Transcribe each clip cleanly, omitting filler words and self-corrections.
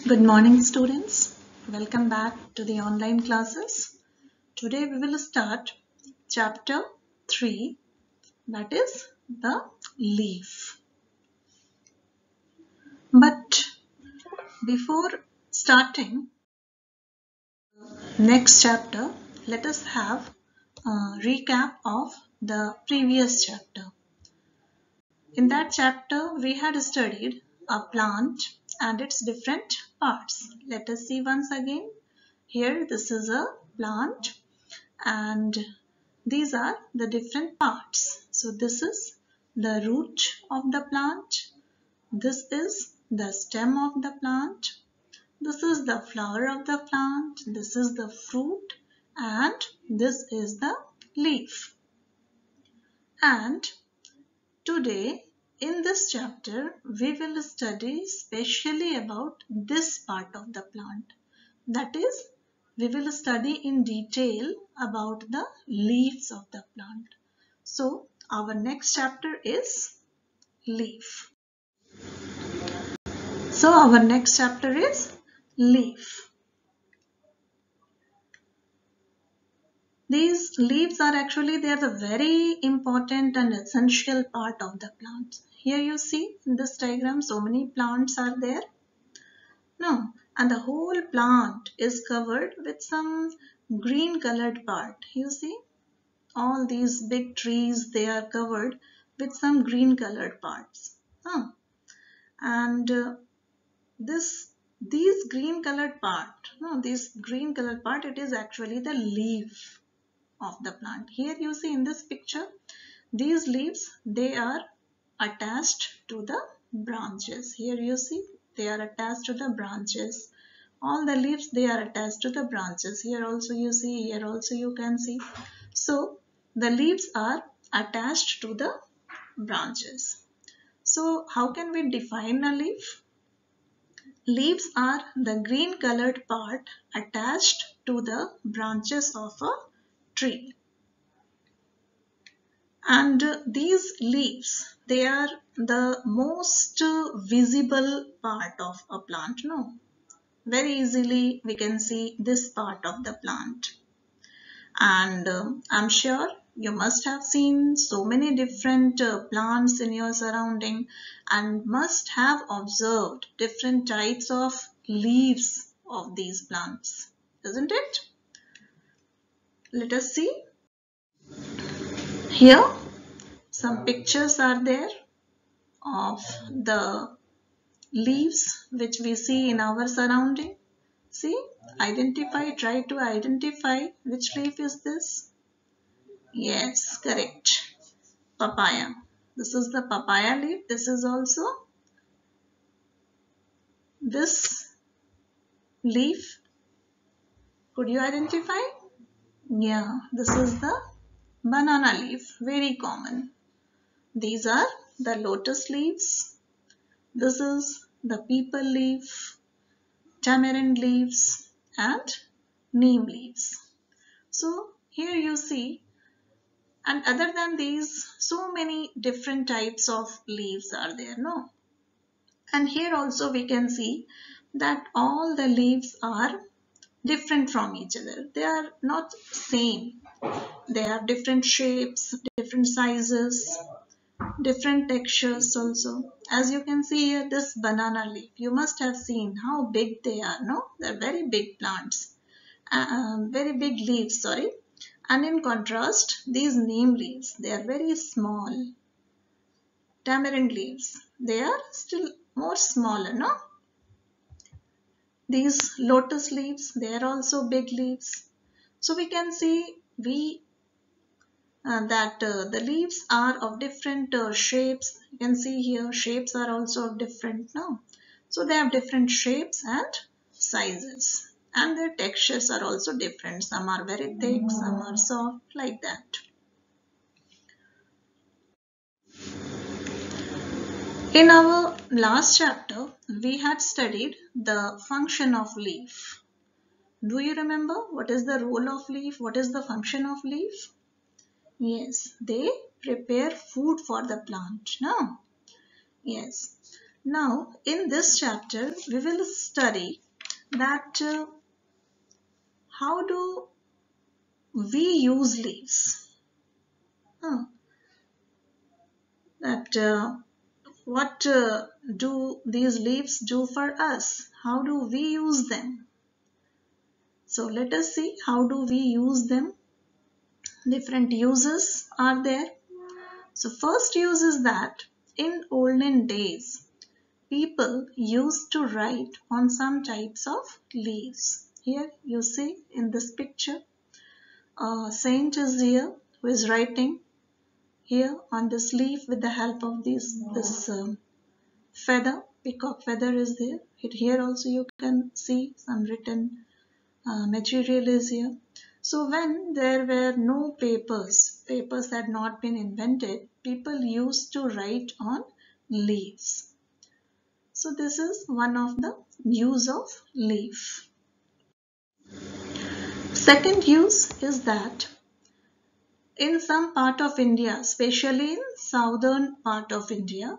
Good morning, students. Welcome back to the online classes. Today we will start chapter 3, that is the leaf. But before starting next chapter, let us have a recap of the previous chapter. In that chapter, we had studied a plant and its different parts. Let us see once again. Here, this is a plant and these are the different parts. So this is the root of the plant. This is the stem of the plant. This is the flower of the plant. This is the fruit and this is the leaf. And today in this chapter we will study specially about this part of the plant. That is, we will study in detail about the leaves of the plant. So our next chapter is leaf. So our next chapter is leaf. These leaves are actually, they are the very important and essential part of the plant. Here you see in this diagram so many plants are there. No, and the whole plant is covered with some green colored part. You see, all these big trees, they are covered with some green colored parts. And these green colored part, it is actually the leaf of the plant. Here you see in this picture, these leaves, they are attached to the branches. Here you see, they are attached to the branches. All the leaves, they are attached to the branches. Here also you see, here also you can see. So the leaves are attached to the branches. So how can we define a leaf? Leaves are the green colored part attached to the branches of a tree. And these leaves, they are the most visible part of a plant. No, very easily we can see this part of the plant. And I'm sure you must have seen so many different plants in your surrounding and must have observed different types of leaves of these plants, isn't it? Let us see. Here some pictures are there of the leaves which we see in our surrounding. See, try to identify which leaf is this. Yes, correct. Papaya. This is the papaya leaf. This is also this leaf. Could you identify? Yeah, this is the banana leaf. Very common. These are the lotus leaves. This is the peepal leaf, tamarind leaves and neem leaves. So here you see, and other than these, so many different types of leaves are there, no? And here also we can see that all the leaves are different from each other. They are not same. They have different shapes, different sizes, different textures also. As you can see here, this banana leaf, you must have seen how big they are, no? They're very big plants, very big leaves, sorry. And in contrast, these neem leaves, they are very small. Tamarind leaves, they are still more smaller, no? These lotus leaves, they are also big leaves. So we can see that the leaves are of different shapes. You can see here shapes are also of different, no? So they have different shapes and sizes. And their textures are also different. Some are very thick, some are soft, like that. In our last chapter, we had studied the function of leaf. Do you remember what is the role of leaf? What is the function of leaf? Yes, they prepare food for the plant. No? Yes. Now, in this chapter, we will study that how do we use leaves? Huh. That what do these leaves do for us? How do we use them? So let us see how do we use them. Different uses are there. So first use is that in olden days, people used to write on some types of leaves. Here you see in this picture, a saint is here who is writing here on this leaf with the help of this feather, peacock feather is there. Here also you can see some written material is here. So when there were no papers had not been invented, people used to write on leaves. So this is one of the use of leaf. Second use is that in some part of India, especially in southern part of India,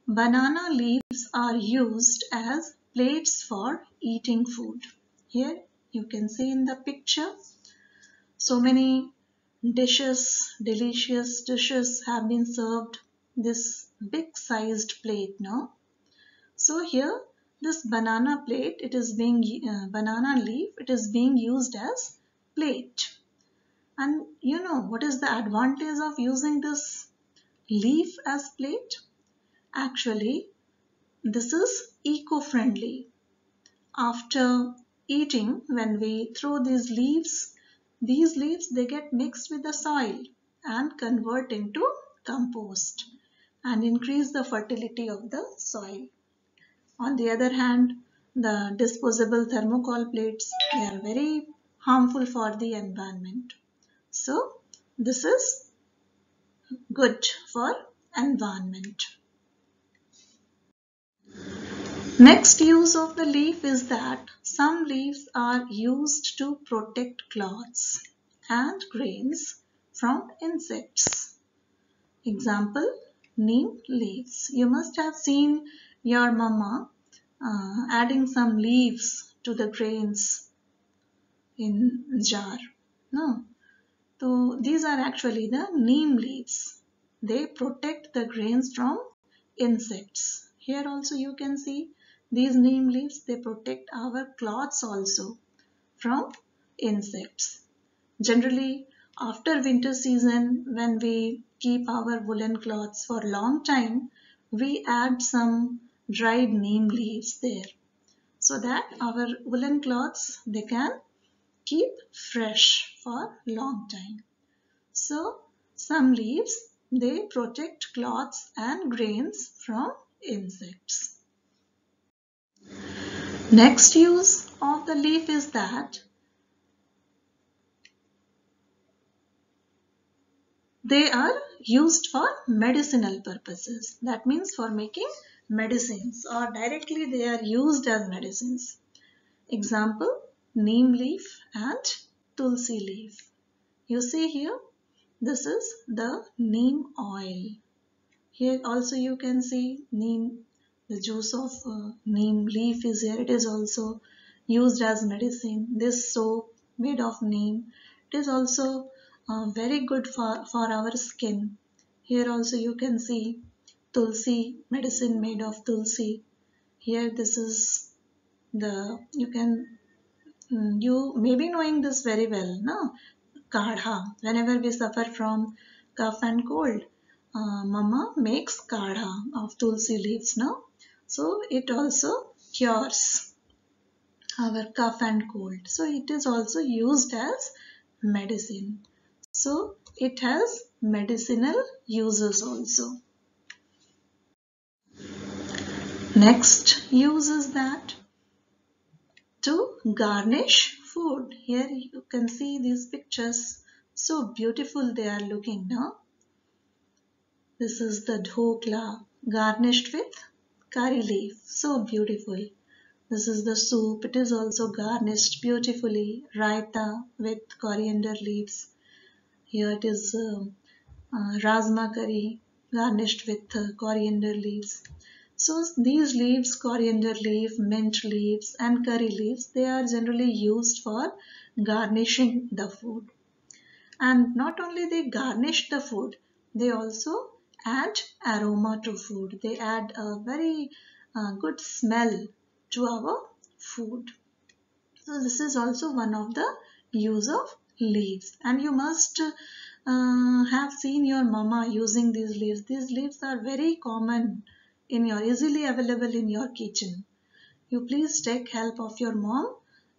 banana leaves are used as plates for eating food. Here you can see in the picture so many dishes, delicious dishes have been served this big sized plate now. So here this banana plate, it is being banana leaf, it is being used as plate. And you know what is the advantage of using this leaf as plate? Actually, this is eco-friendly. After eating, when we throw these leaves they get mixed with the soil and convert into compost and increase the fertility of the soil. On the other hand, the disposable thermocol plates, they are very harmful for the environment. So this is good for environment. Next use of the leaf is that some leaves are used to protect cloths and grains from insects. Example, neem leaves. You must have seen your mama adding some leaves to the grains in jar. No. So these are actually the neem leaves. They protect the grains from insects. Here also you can see these neem leaves, they protect our cloths also from insects. Generally, after winter season, when we keep our woolen cloths for a long time, we add some dried neem leaves there so that our woolen cloths, they can keep fresh for a long time. So some leaves, they protect cloths and grains from insects. Next use of the leaf is that they are used for medicinal purposes. That means for making medicines, or directly they are used as medicines. Example, neem leaf and tulsi leaf. You see here, this is the neem oil. Here also you can see neem, the juice of neem leaf is here. It is also used as medicine. This soap made of neem, it is also very good for our skin. Here also you can see tulsi, medicine made of tulsi. Here this is you can, you may be knowing this very well, no? Kadha. Whenever we suffer from cough and cold, Mama makes kadha of tulsi leaves, no? So it also cures our cough and cold. So it is also used as medicine. So it has medicinal uses also. Next use is that to garnish food. Here you can see these pictures. So beautiful they are looking now. This is the dhokla garnished with curry leaf. So beautiful. This is the soup. It is also garnished beautifully. Raita with coriander leaves. Here it is rajma curry garnished with coriander leaves. So these leaves, coriander leaf, mint leaves and curry leaves, they are generally used for garnishing the food. And not only they garnish the food, they also add aroma to food. They add a very good smell to our food. So this is also one of the use of leaves. And you must have seen your mama using these leaves. These leaves are very common in your, easily available in your kitchen. You please take help of your mom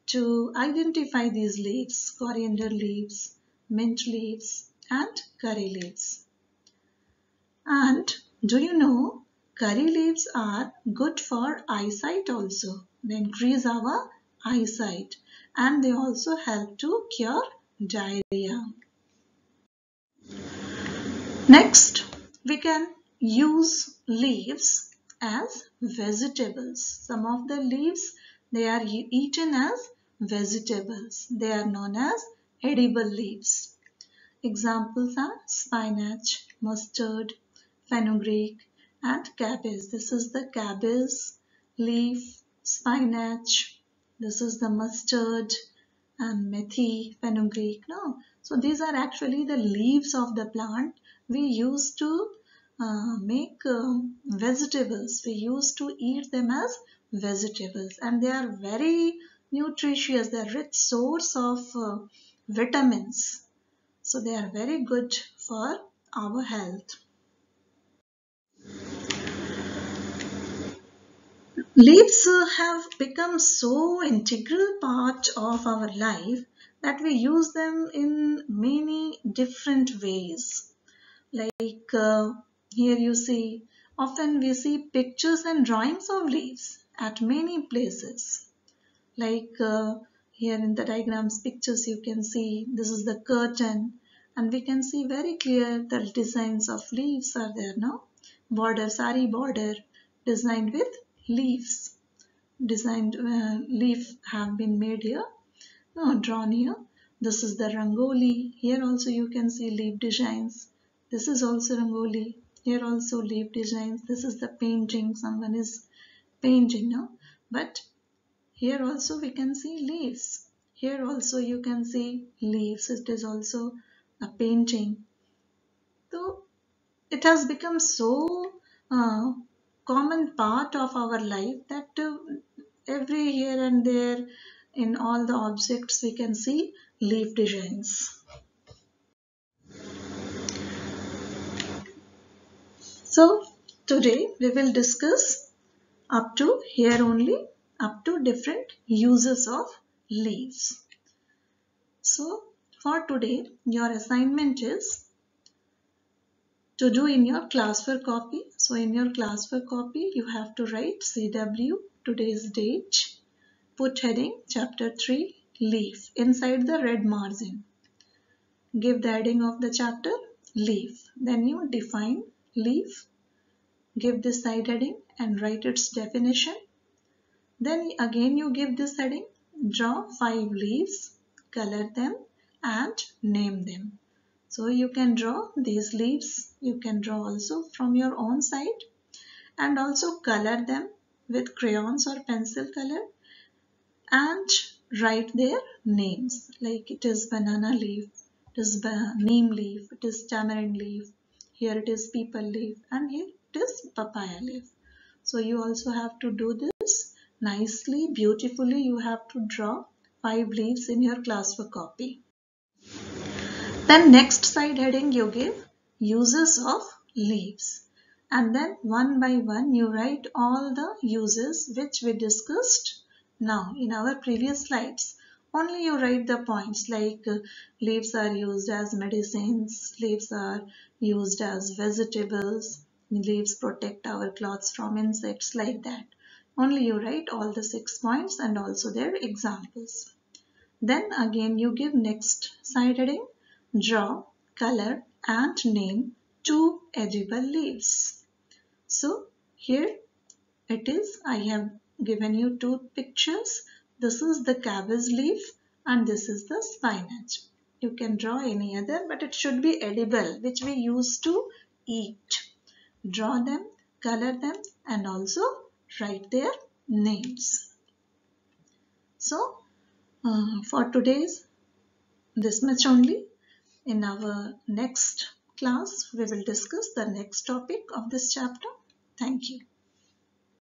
to identify these leaves, coriander leaves, mint leaves and curry leaves. And do you know curry leaves are good for eyesight also. They increase our eyesight and they also help to cure diarrhea. Next, we can use leaves as vegetables. Some of the leaves, they are eaten as vegetables. They are known as edible leaves. Examples are spinach, mustard, fenugreek and cabbage. This is the cabbage leaf, spinach. This is the mustard and methi, fenugreek. No, so these are actually the leaves of the plant we use to make vegetables. We used to eat them as vegetables and they are very nutritious. They are rich source of vitamins. So they are very good for our health. Leaves have become so integral part of our life that we use them in many different ways. Like here you see, often we see pictures and drawings of leaves at many places. Like here in the diagrams pictures you can see this is the curtain and we can see very clear the designs of leaves are there now. Border, sari border designed with leaves. Designed leaf have been made here, no, drawn here. This is the rangoli. Here also you can see leaf designs. This is also rangoli. Here also leaf designs. This is the painting. Someone is painting now. But here also we can see leaves. Here also you can see leaves. It is also a painting. So it has become so uh, common part of our life that every here and there in all the objects we can see leaf designs. So today we will discuss up to here only up to different uses of leaves. So for today your assignment is to do in your classwork copy. So in your classwork copy you have to write CW, today's date, put heading chapter 3 leaf inside the red margin. Give the heading of the chapter leaf. Then you define leaf, give this side heading and write its definition. Then again you give this heading, draw 5 leaves, color them and name them. So you can draw these leaves, you can draw also from your own side and also color them with crayons or pencil color and write their names, like it is banana leaf, it is neem leaf, it is tamarind leaf, here it is peepal leaf and here it is papaya leaf. So you also have to do this nicely, beautifully. You have to draw 5 leaves in your classwork copy. Then next side heading you give uses of leaves and then one by one you write all the uses which we discussed now in our previous slides. Only you write the points like leaves are used as medicines, leaves are used as vegetables, leaves protect our clothes from insects, like that. Only you write all the 6 points and also their examples. Then again you give next side heading, draw, color and name 2 edible leaves. So here it is, I have given you 2 pictures. This is the cabbage leaf and this is the spinach. You can draw any other but it should be edible which we used to eat. Draw them, color them and also write their names. So for today's this much only. In our next class, we will discuss the next topic of this chapter. Thank you.